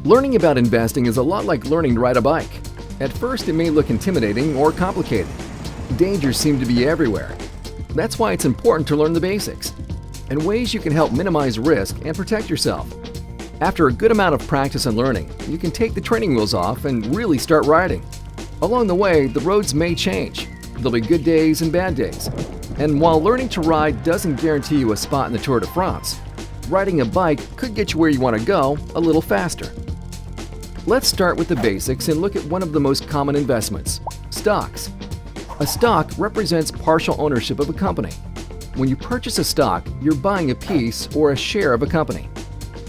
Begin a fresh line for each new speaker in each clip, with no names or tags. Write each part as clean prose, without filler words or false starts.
Learning about investing is a lot like learning to ride a bike. At first, it may look intimidating or complicated. Dangers seem to be everywhere. That's why it's important to learn the basics and ways you can help minimize risk and protect yourself. After a good amount of practice and learning, you can take the training wheels off and really start riding. Along the way, the roads may change. There'll be good days and bad days. And while learning to ride doesn't guarantee you a spot in the Tour de France, riding a bike could get you where you want to go a little faster. Let's start with the basics and look at one of the most common investments: stocks. A stock represents partial ownership of a company. When you purchase a stock, you're buying a piece or a share of a company.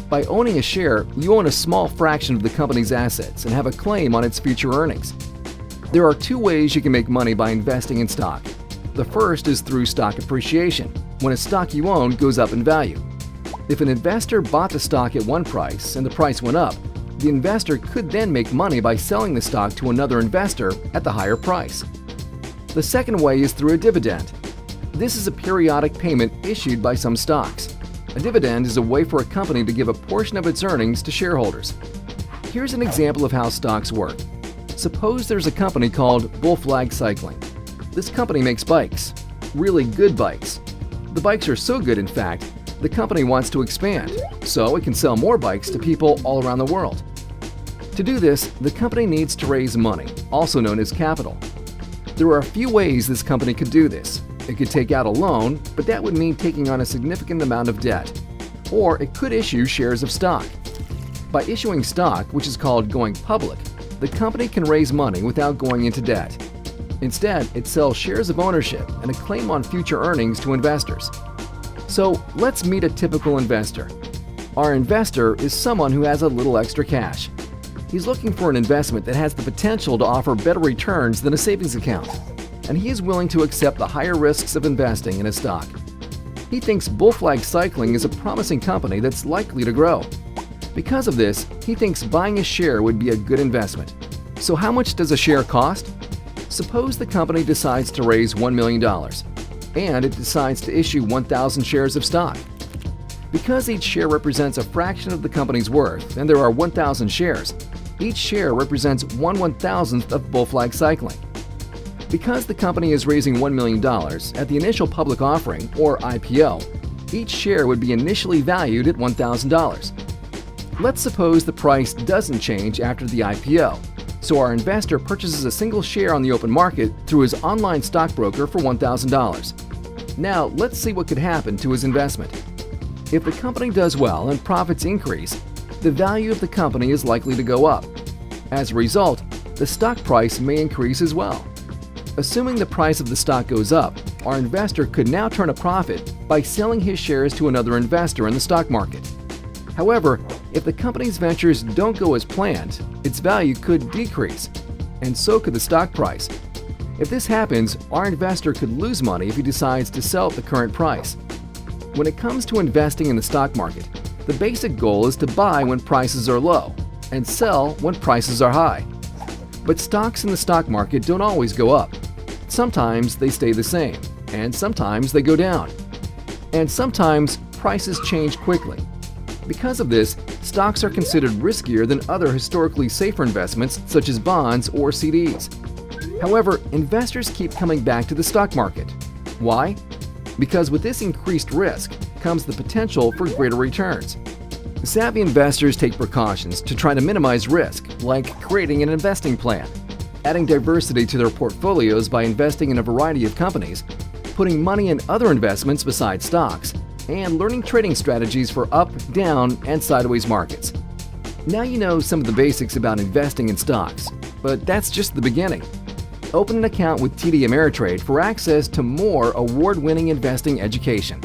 By owning a share, you own a small fraction of the company's assets and have a claim on its future earnings. There are two ways you can make money by investing in stock. The first is through stock appreciation, when a stock you own goes up in value. If an investor bought the stock at one price and the price went up, the investor could then make money by selling the stock to another investor at the higher price. The second way is through a dividend. This is a periodic payment issued by some stocks. A dividend is a way for a company to give a portion of its earnings to shareholders. Here's an example of how stocks work. Suppose there's a company called Bull Flag Cycling. This company makes bikes, really good bikes. The bikes are so good, in fact, the company wants to expand, so it can sell more bikes to people all around the world. To do this, the company needs to raise money, also known as capital. There are a few ways this company could do this. It could take out a loan, but that would mean taking on a significant amount of debt. Or it could issue shares of stock. By issuing stock, which is called going public, the company can raise money without going into debt. Instead, it sells shares of ownership and a claim on future earnings to investors. So let's meet a typical investor. Our investor is someone who has a little extra cash. He's looking for an investment that has the potential to offer better returns than a savings account, and he is willing to accept the higher risks of investing in a stock. He thinks Bull Flag Cycling is a promising company that's likely to grow. Because of this, he thinks buying a share would be a good investment. So how much does a share cost? Suppose the company decides to raise $1 million, and it decides to issue 1,000 shares of stock. Because each share represents a fraction of the company's worth, and there are 1,000 shares, each share represents 1/1000th of Bull Flag Cycling. Because the company is raising $1 million at the initial public offering, or IPO, each share would be initially valued at $1,000. Let's suppose the price doesn't change after the IPO, so our investor purchases a single share on the open market through his online stockbroker for $1,000. Now, let's see what could happen to his investment. If the company does well and profits increase, the value of the company is likely to go up. As a result, the stock price may increase as well. Assuming the price of the stock goes up, our investor could now turn a profit by selling his shares to another investor in the stock market. However, if the company's ventures don't go as planned, its value could decrease, and so could the stock price. If this happens, our investor could lose money if he decides to sell at the current price. When it comes to investing in the stock market, the basic goal is to buy when prices are low and sell when prices are high. But stocks in the stock market don't always go up. Sometimes they stay the same, and sometimes they go down. And sometimes prices change quickly. Because of this, stocks are considered riskier than other historically safer investments such as bonds or CDs. However, investors keep coming back to the stock market. Why? Because with this increased risk comes the potential for greater returns. Savvy investors take precautions to try to minimize risk, like creating an investing plan, adding diversity to their portfolios by investing in a variety of companies, putting money in other investments besides stocks, and learning trading strategies for up, down, and sideways markets. Now you know some of the basics about investing in stocks, but that's just the beginning. Open an account with TD Ameritrade for access to more award-winning investing education.